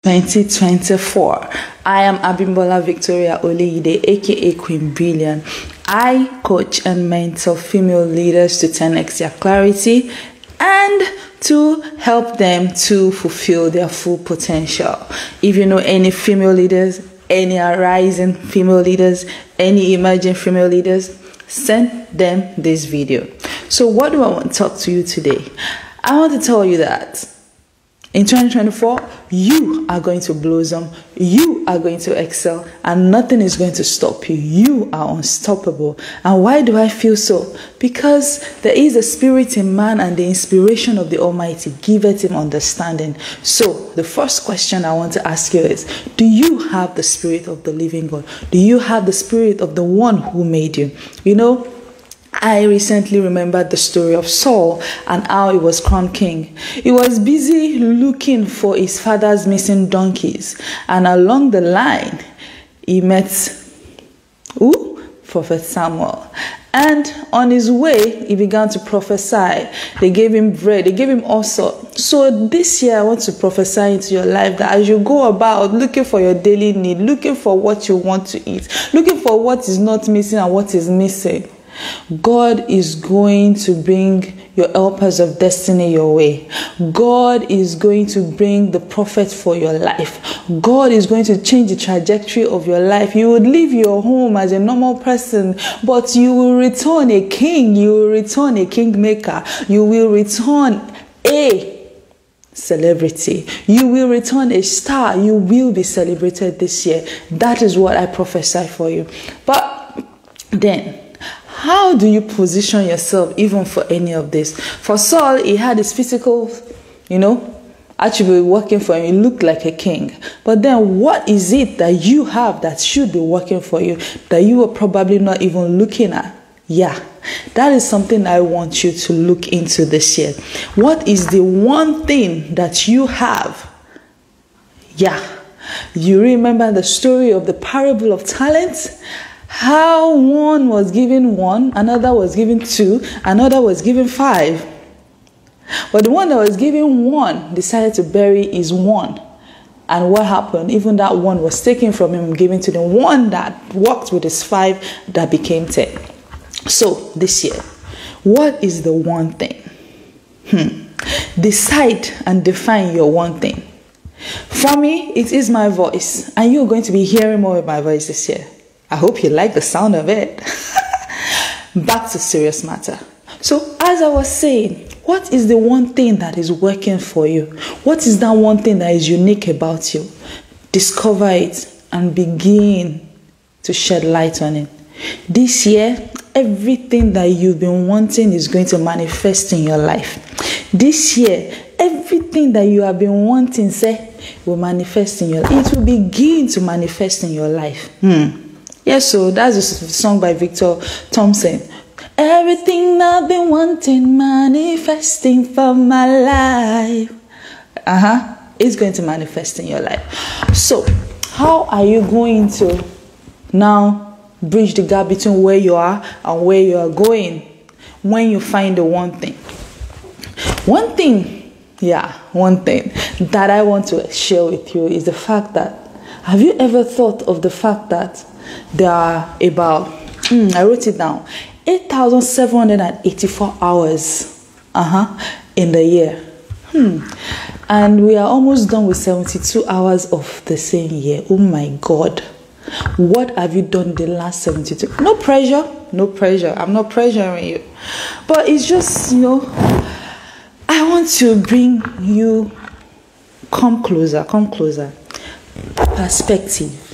2024. I am Abimbola Victoria Oleide, aka QueenBillion. I coach and mentor female leaders to 10x their clarity and to help them to fulfill their full potential. If you know any female leaders, any rising female leaders, any emerging female leaders, send them this video. So what do I want to talk to you today? I want to tell you that in 2024, you are going to blossom, you are going to excel, and nothing is going to stop you. You are unstoppable. And why do I feel so? Because there is a spirit in man, and the inspiration of the Almighty giveth him understanding. So the first question I want to ask you is, do you have the spirit of the living God? Do you have the spirit of the one who made you? You know, I recently remembered the story of Saul and how he was crowned king. He was busy looking for his father's missing donkeys, and along the line, he met Prophet Samuel. And on his way, he began to prophesy. They gave him bread. They gave him also. So this year, I want to prophesy into your life that as you go about looking for your daily need, looking for what you want to eat, looking for what is not missing and what is missing, God is going to bring your helpers of destiny your way. God is going to bring the prophet for your life. God is going to change the trajectory of your life. You would leave your home as a normal person, but you will return a king. You will return a kingmaker. You will return a celebrity. You will return a star. You will be celebrated this year. That is what I prophesy for you. But then, how do you position yourself even for any of this? For Saul, he had his physical, attribute working for him. He looked like a king. But then what is it that you have that should be working for you that you are probably not even looking at? Yeah, that is something I want you to look into this year. What is the one thing that you have? Yeah, you remember the story of the parable of talents? How one was given 1, another was given 2, another was given 5. But the one that was given 1 decided to bury his 1. And what happened? Even that 1 was taken from him, given to the one that worked with his 5 that became 10. So this year, what is the one thing? Decide and define your one thing. For me, it is my voice. And you're going to be hearing more of my voice this year. I hope you like the sound of it. Back to serious matter. So as I was saying, what is the one thing that is working for you? What is that one thing that is unique about you? Discover it and begin to shed light on it. This year, everything that you've been wanting is going to manifest in your life. This year, everything that you have been wanting, will manifest in your life. It will begin to manifest in your life. Yes, so that's a song by Victor Thompson. Everything I've been wanting, manifesting for my life. It's going to manifest in your life. So, how are you going to now bridge the gap between where you are and where you are going when you find the one thing? One thing that I want to share with you is the fact that, have you ever thought of the fact that there are about, I wrote it down, 8,784 hours in the year. And we are almost done with 72 hours of the same year. Oh my God. What have you done the last 72? No pressure. I'm not pressuring you. But it's just, I want to bring you, come closer. Perspective.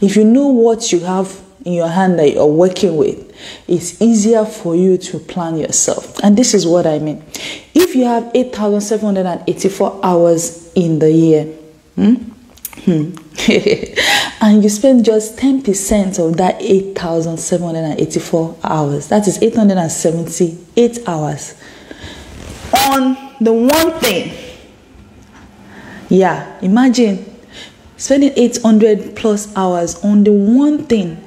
If you know what you have in your hand that you're working with, it's easier for you to plan yourself. And this is what I mean. If you have 8,784 hours in the year, and you spend just 10% of that 8,784 hours, that is 878 hours, on the one thing. Yeah, imagine spending 800 plus hours on the one thing.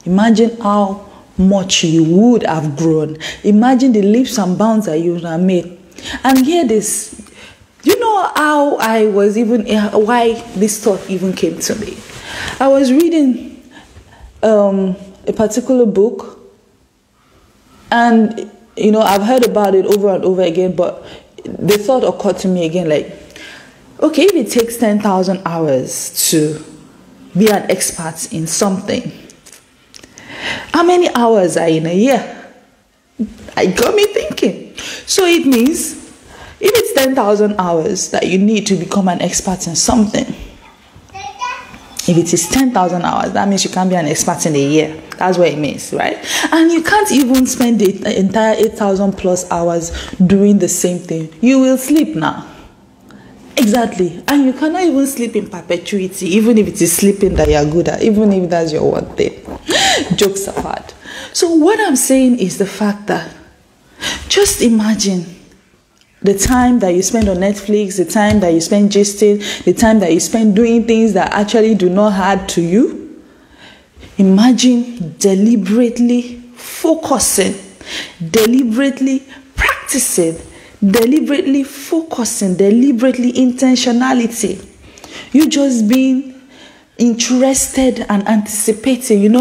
Imagine how much you would have grown. Imagine the leaps and bounds that you would have made. And hear this. You know know how I was even, why this thought even came to me. I was reading a particular book, and I've heard about it over and over again, but the thought occurred to me again, like, okay, if it takes 10,000 hours to be an expert in something, how many hours are in a year? It got me thinking. So it means if it's 10,000 hours that you need to become an expert in something, if it is 10,000 hours, that means you can't be an expert in a year. That's what it means, right? And you can't even spend the entire 8,000 plus hours doing the same thing. You will sleep now. Exactly. And you cannot even sleep in perpetuity, even if it is sleeping that you are good at, even if that's your one thing. Jokes apart. So what I'm saying is the fact that just imagine the time that you spend on Netflix, the time that you spend gisting, the time that you spend doing things that actually do not add to you. Imagine deliberately focusing, deliberately practicing, deliberately focusing, deliberately intentionality. You just being interested and anticipating.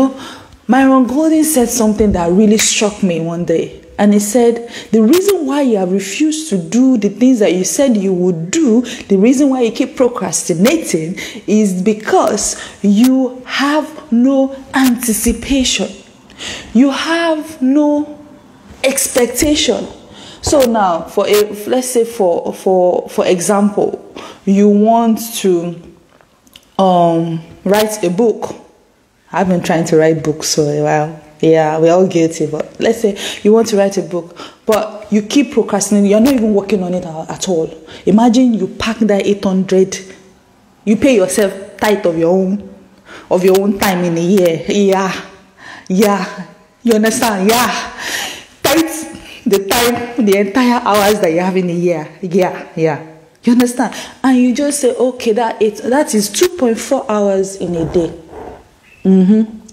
Myron Golden said something that really struck me one day. And he said, the reason why you have refused to do the things that you said you would do, the reason why you keep procrastinating is because you have no anticipation. You have no expectation. So now, let's say for example, you want to write a book. I've been trying to write books for a while. Yeah, we're all guilty, but let's say you want to write a book, but you keep procrastinating. You're not even working on it at all. Imagine you pack that 800, you pay yourself tithe of your own time in a year. Yeah, you understand? Yeah, tithe the time, the entire hours that you have in a year. Yeah. You understand? And you just say, okay, that is 2.4 hours in a day.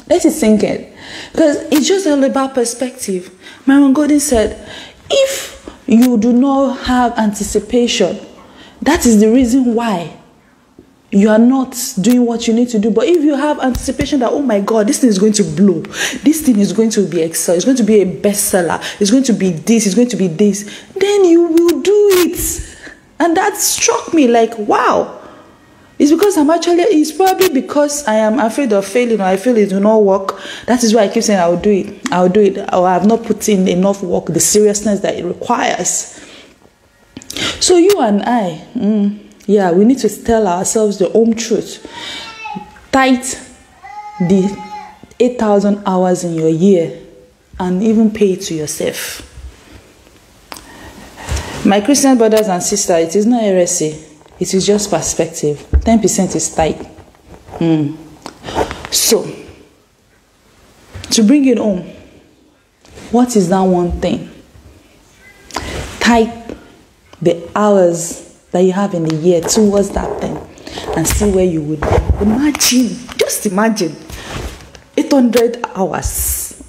Let it sink in. Because it's just all about perspective. Myron Golden said, if you do not have anticipation, that is the reason why you are not doing what you need to do. But if you have anticipation that, oh my God, this thing is going to blow, this thing is going to be excel, it's going to be a bestseller, it's going to be this, it's going to be this, then you will do it. And that struck me like, wow. It's probably because I am afraid of failing, or I feel it will not work. That is why I keep saying I will do it, or I have not put in enough work, the seriousness that it requires. So you and I, we need to tell ourselves the home truth. Tithe the 8,000 hours in your year and even pay it to yourself. My Christian brothers and sisters, it is not heresy. It is just perspective. 10% is tithe. So, to bring it home, what is that one thing? Tithe the hours that you have in the year towards that thing and see where you would be. Just imagine 800 hours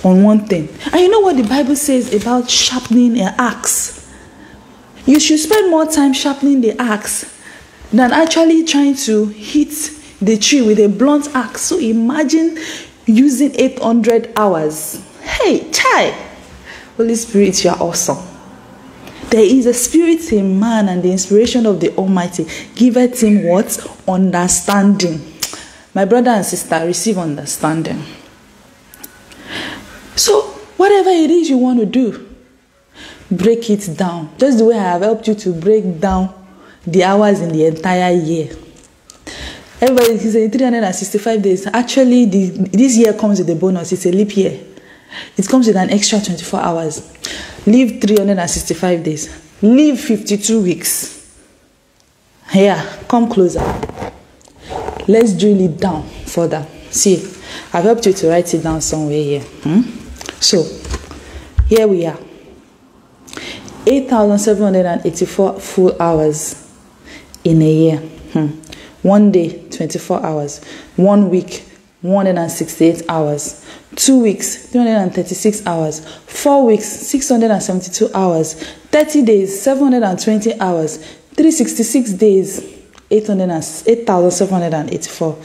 on one thing. And you know what the Bible says about sharpening an axe? You should spend more time sharpening the axe than actually trying to hit the tree with a blunt axe. So imagine using 800 hours. Hey, chai! Holy Spirit, you are awesome. There is a spirit in man, and the inspiration of the Almighty giveth him what? Understanding. My brother and sister, receive understanding. So, whatever it is you want to do, break it down. Just the way I have helped you to break down the hours in the entire year. Everybody is saying 365 days. Actually, this year comes with a bonus. It's a leap year. It comes with an extra 24 hours. Leave 365 days. Leave 52 weeks. Here, come closer. Let's drill it down further. See, I've helped you to write it down somewhere here. So, here we are. 8,784 full hours in a year. 1 day, 24 hours. 1 week, 168 hours. 2 weeks, 336 hours. 4 weeks, 672 hours. 30 days, 720 hours. 366 days, 8,784.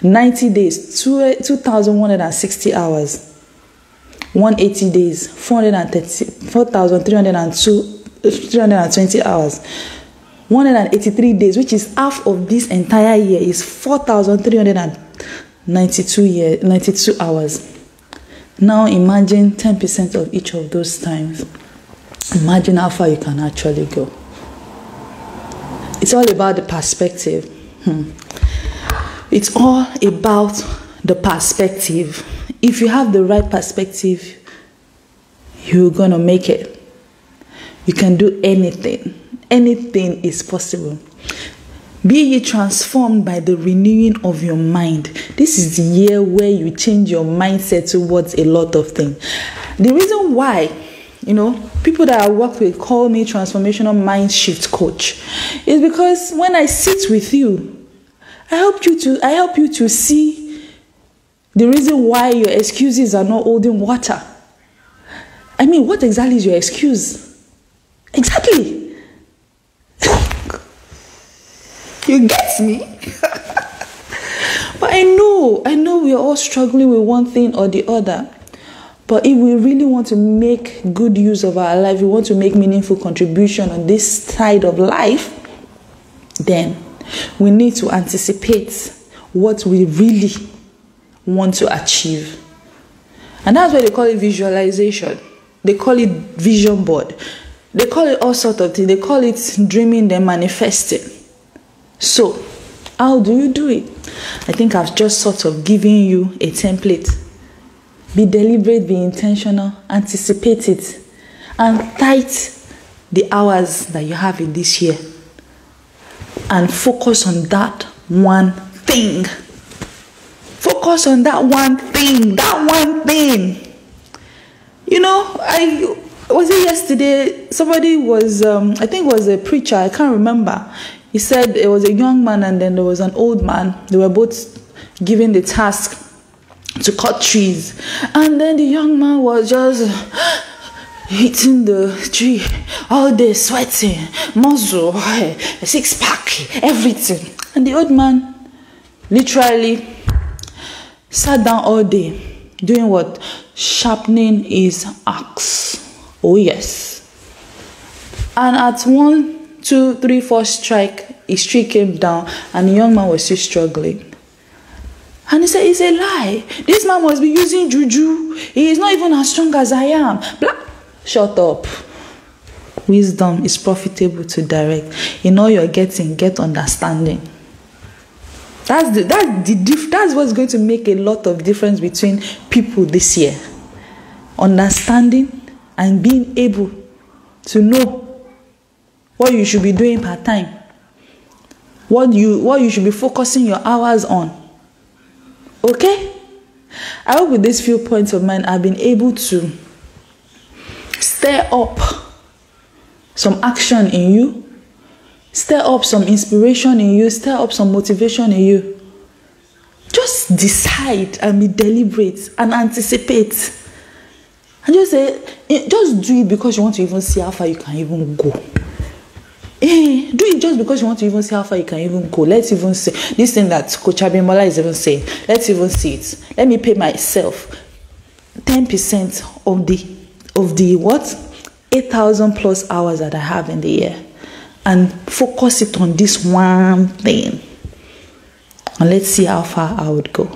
90 days, 2,160 hours. 180 days, 4,320 hours. 183 days, which is half of this entire year, is 4,392 hours. Now imagine 10% of each of those times. Imagine how far you can actually go. It's all about the perspective. It's all about the perspective. If you have the right perspective, you're going to make it. You can do anything. Anything is possible. Be ye transformed by the renewing of your mind. This is the year where you change your mindset towards a lot of things. The reason why, people that I work with call me transformational mind shift coach is because when I sit with you, I help you to see the reason why your excuses are not holding water. I mean, what exactly is your excuse? Exactly. You get me? But I know we are all struggling with one thing or the other. But if we really want to make good use of our life, we want to make meaningful contribution on this side of life, then we need to anticipate what we really want to achieve. And that's why they call it visualization. They call it vision board. They call it all sorts of things. They call it dreaming, then manifesting. So, how do you do it? I think I've just sort of given you a template. Be deliberate, be intentional, anticipate it, and tithe the hours that you have in this year. And focus on that one thing. Focus on that one thing. That one thing. Was it yesterday? Somebody was, I think it was a preacher, I can't remember. He said it was a young man and then there was an old man. They were both given the task to cut trees. And then the young man was just hitting the tree all day, sweating, muscle, six-pack, everything. And the old man literally sat down all day doing what? Sharpening his axe. Oh yes. And at 1, 2, 3, 4 strike, his tree came down and the young man was still struggling. And he said, it's a lie. This man must be using juju. He is not even as strong as I am. Blah. Shut up. Wisdom is profitable to direct. In all you're getting, get understanding. That's what's going to make a lot of difference between people this year. Understanding and being able to know what you should be doing part time. What you should be focusing your hours on. Okay? I hope with these few points of mine, I've been able to stir up some action in you, stir up some inspiration in you, stir up some motivation in you. Just decide and be deliberate and anticipate. And just say, just do it because you want to even see how far you can even go. Do it just because you want to even see how far you can even go. Let's even see this thing that Coach Abimbola is even saying. Let's even see it. Let me pay myself 10% of the what? 8,000 plus hours that I have in the year. And focus it on this one thing. And let's see how far I would go.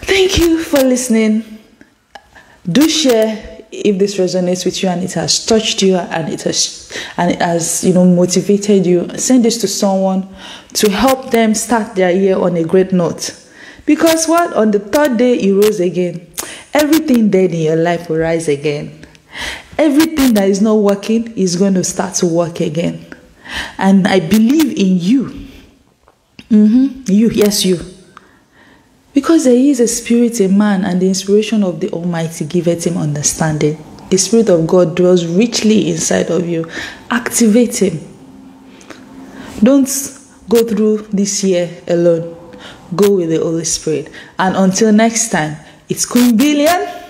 Thank you for listening. Do share if this resonates with you and it has touched you and it has motivated you. Send this to someone to help them start their year on a great note. Because what? On the third day he rose again. Everything dead in your life will rise again. Everything that is not working is going to start to work again. And I believe in you. You, yes, you. Because there is a spirit in man, and the inspiration of the Almighty giveth him understanding. The Spirit of God dwells richly inside of you. Activate him. Don't go through this year alone. Go with the Holy Spirit. And until next time, it's QueenBillion.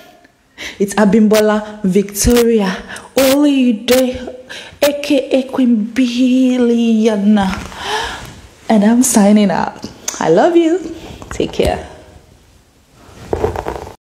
It's Abimbola Victoria. Only day. aka QueenBillion. And I'm signing out. I love you. Take care.